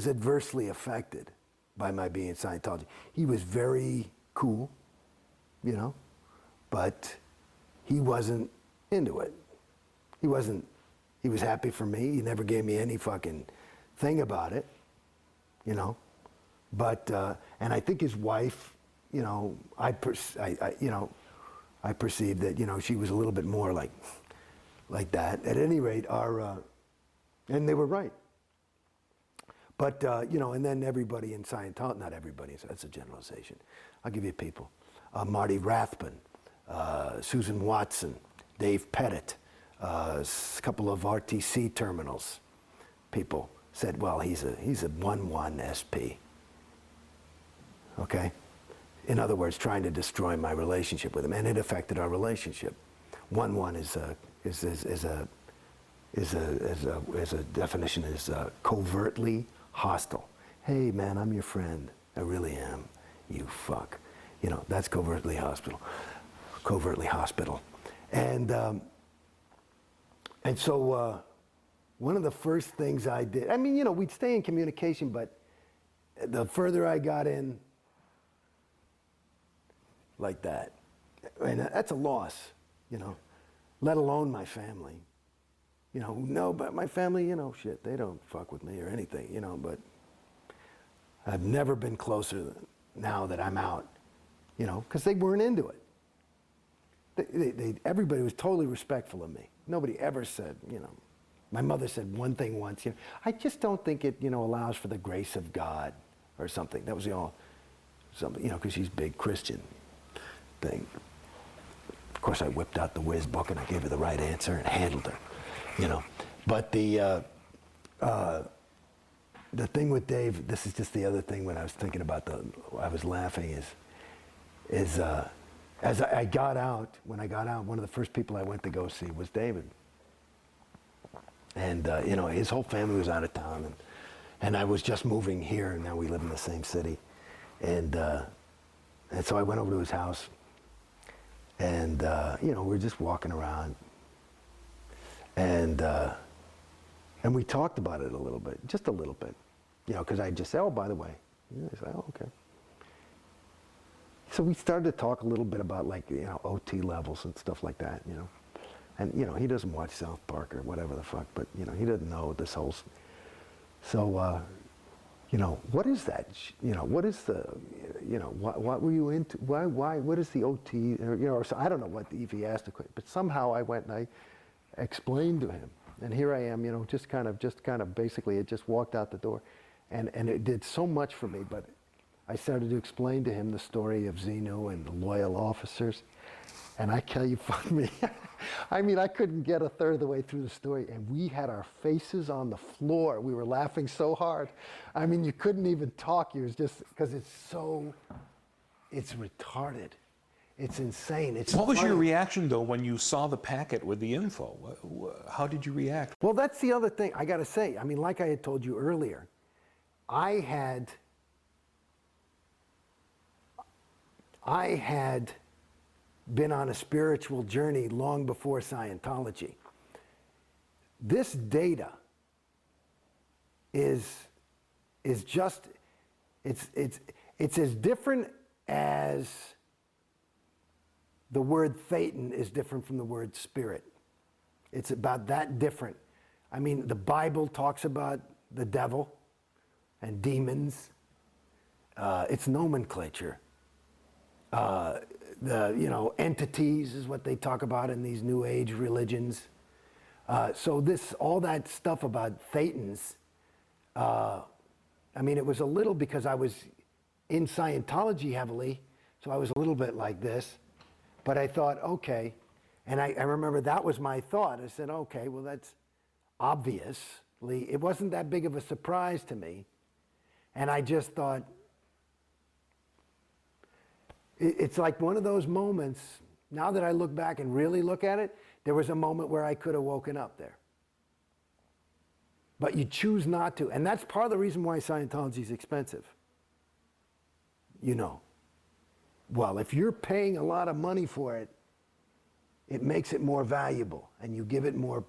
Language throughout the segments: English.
was adversely affected by my being in Scientology. He was very cool, you know, but he wasn't into it. He was happy for me. He never gave me any fucking thing about it, you know. But, and I think his wife, you know, I perceived that, you know, she was a little bit more like that. At any rate, and they were right. But, you know, and then everybody in Scientology, not everybody, that's a generalization. I'll give you people. Marty Rathbun, Susan Watson, Dave Pettit, a couple of RTC terminals people said, well, he's a 1-1 SP. Okay? In other words, trying to destroy my relationship with him, and it affected our relationship. 1-1 is a definition is covertly hostile. Hey man, I'm your friend. I really am. You fuck. You know, that's covertly hostile. Covertly hospital. And so one of the first things I did, I mean, you know, we'd stay in communication, but the further I got in, like that, and that's a loss, you know, let alone my family. You know, no, but my family, you know, shit, they don't fuck with me or anything, you know, but I've never been closer now that I'm out, you know, because they weren't into it. Everybody was totally respectful of me. Nobody ever said, you know, my mother said one thing once, you know, I just don't think it, you know, allows for the grace of God or something. That was the all, something, you know, because she's a big Christian thing. Of course, I whipped out the whiz book and I gave her the right answer and handled her, you know. But the thing with Dave, this is just the other thing when I was thinking about I was laughing is as I got out, when I got out, one of the first people I went to go see was David. And, you know, his whole family was out of town, and I was just moving here, and now we live in the same city. And so I went over to his house, and, you know, we were just walking around, and we talked about it a little bit, just a little bit, you know, because I just said, oh, by the way. Yeah, I said, oh, okay. So we started to talk a little bit about, like, you know, OT levels and stuff like that, you know. And, you know, he doesn't watch South Park or whatever the fuck, but, you know, he doesn't know this whole... So, you know, what is that? You know, what is the, you know, what were you into? Why, what is the OT? Or, you know, or so, I don't know what if he asked the question, but somehow I went and I explained to him. And here I am, you know, just kind of basically, it just walked out the door. And it did so much for me, but I started to explain to him the story of Zeno and the loyal officers. And I tell you, fuck me. I mean, I couldn't get a third of the way through the story, and we had our faces on the floor. We were laughing so hard. I mean, you couldn't even talk. You was just, because it's retarded. It's insane. What was your reaction, though, when you saw the packet with the info? How did you react? Well, that's the other thing I got to say. I mean, like I had told you earlier, I had been on a spiritual journey long before Scientology. This data is just, it's as different as the word Thetan is different from the word spirit. It's about that different. I mean, the Bible talks about the devil and demons. It's nomenclature. The, you know, entities is what they talk about in these New Age religions. So all that stuff about Thetans, I mean, it was a little because I was in Scientology heavily, so I was a little bit like this. But I thought, okay, and I remember that was my thought. I said, okay, well, that's obviously, it wasn't that big of a surprise to me. And I just thought, it's like one of those moments, now that I look back and really look at it, there was a moment where I could have woken up there. But you choose not to. And that's part of the reason why Scientology is expensive. You know. Well, if you're paying a lot of money for it, it makes it more valuable. And you give it more.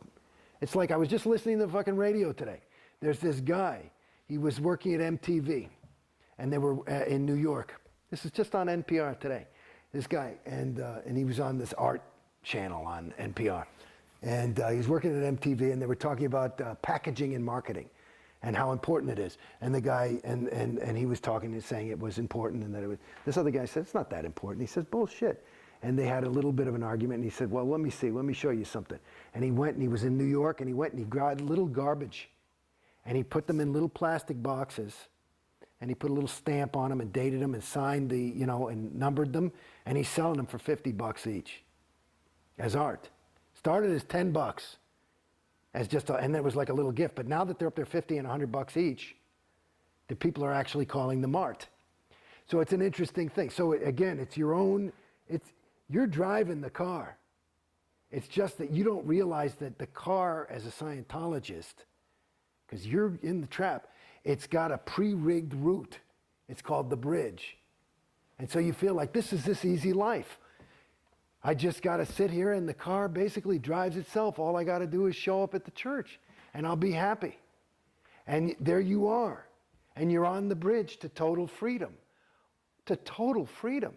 It's like I was just listening to the fucking radio today. There's this guy. He was working at MTV, and they were in New York. This is just on NPR today. This guy, and he was on this art channel on NPR. And he was working at MTV, and they were talking about packaging and marketing and how important it is. And the guy, and he was talking and saying it was important, and that it was, this other guy said, it's not that important. He says, bullshit. And they had a little bit of an argument, and he said, well, let me see, let me show you something. And he went, and he was in New York, and he went and he grabbed little garbage, and he put them in little plastic boxes, and he put a little stamp on them and dated them and signed the, you know, and numbered them, and he's selling them for $50 each as art. Started as $10 as just, and that was like a little gift. But now that they're up there $50 and $100 each, the people are actually calling them art. So it's an interesting thing. So again, it's your own, you're driving the car. It's just that you don't realize that the car, as a Scientologist, because you're in the trap, it's got a pre-rigged route. It's called the bridge. And so you feel like this is this easy life. I just got to sit here and the car basically drives itself. All I got to do is show up at the church and I'll be happy. And there you are. And you're on the bridge to total freedom. To total freedom.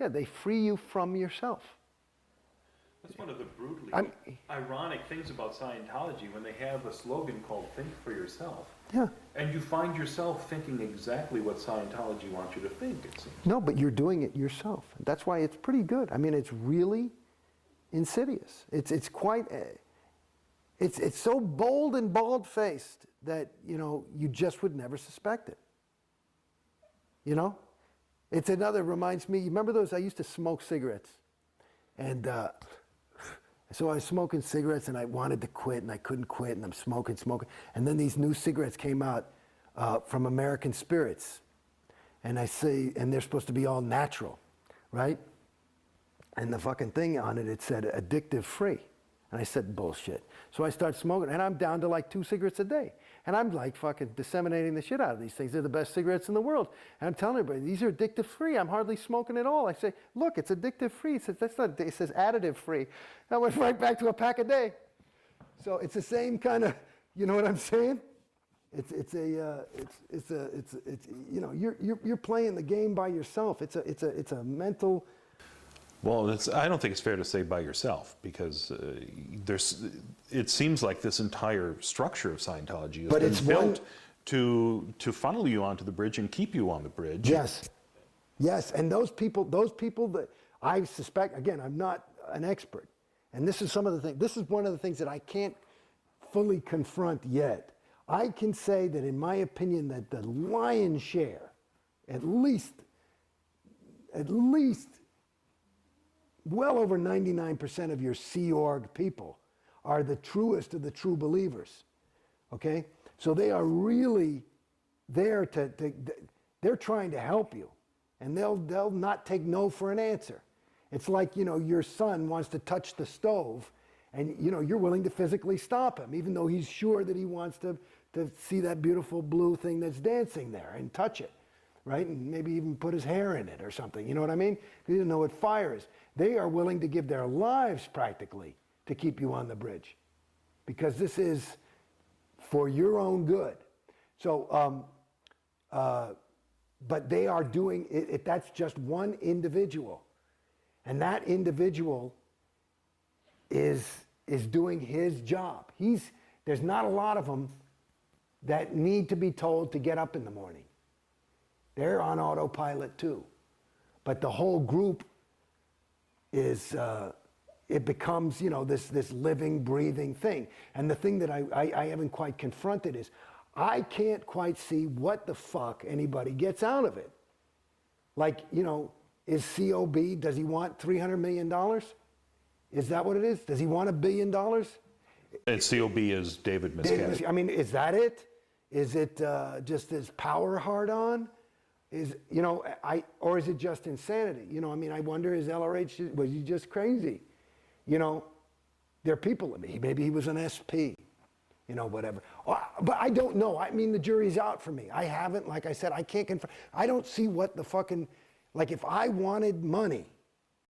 Yeah, they free you from yourself. That's one of the brutally ironic things about Scientology when they have a slogan called Think for Yourself. Yeah. And you find yourself thinking exactly what Scientology wants you to think, it seems. No, but you're doing it yourself. That's why it's pretty good. I mean, it's really insidious. It's quite, it's so bold and bald-faced that, you know, you just would never suspect it. You know? It's another, reminds me, you remember those, I used to smoke cigarettes. And so I was smoking cigarettes and I wanted to quit and I couldn't quit and I'm smoking. And then these new cigarettes came out from American Spirits. And I say, and they're supposed to be all natural, right? And the fucking thing on it, it said addictive free. And I said, bullshit. So I start smoking and I'm down to like 2 cigarettes a day. And I'm like fucking disseminating the shit out of these things. They're the best cigarettes in the world. And I'm telling everybody, these are addictive free. I'm hardly smoking at all. I say, look, it's addictive free. It says, that's not, it says additive free. I went right back to a pack a day. So it's the same kind of, you know what I'm saying? It's you know, you're playing the game by yourself. It's a mental. Well, I don't think it's fair to say by yourself, because it seems like this entire structure of Scientology has been built to funnel you onto the bridge and keep you on the bridge. Yes, yes, and those people that I suspect, again, I'm not an expert, and this is some of the things. This is one of the things that I can't fully confront yet. I can say that, in my opinion, that the lion's share, at least. Well over 99% of your Sea Org people are the truest of the true believers, okay? So they are really there they're trying to help you, and they'll not take no for an answer. It's like, you know, your son wants to touch the stove, and, you know, you're willing to physically stop him, even though he's sure that he wants to see that beautiful blue thing that's dancing there and touch it, right? And maybe even put his hair in it or something, you know what I mean? He doesn't know what fire is. They are willing to give their lives practically to keep you on the bridge, because this is for your own good. So, but they are doing it. That's just one individual, and that individual is doing his job. There's not a lot of them that need to be told to get up in the morning. They're on autopilot too, but the whole group is, it becomes, you know, this living, breathing thing. And the thing that I haven't quite confronted is, I can't quite see what the fuck anybody gets out of it. Like, you know, is COB, does he want $300 million? Is that what it is? Does he want $1 billion? And COB is David Miscavige. I mean, is that it? Is it just his power hard on? Is, you know, or is it just insanity? You know, I mean, I wonder, is LRH, was he just crazy? You know, there are people, maybe he was an SP, you know, whatever. But I don't know. I mean, the jury's out for me. I haven't, like I said, I can't confirm. I don't see what the fucking, like, if I wanted money,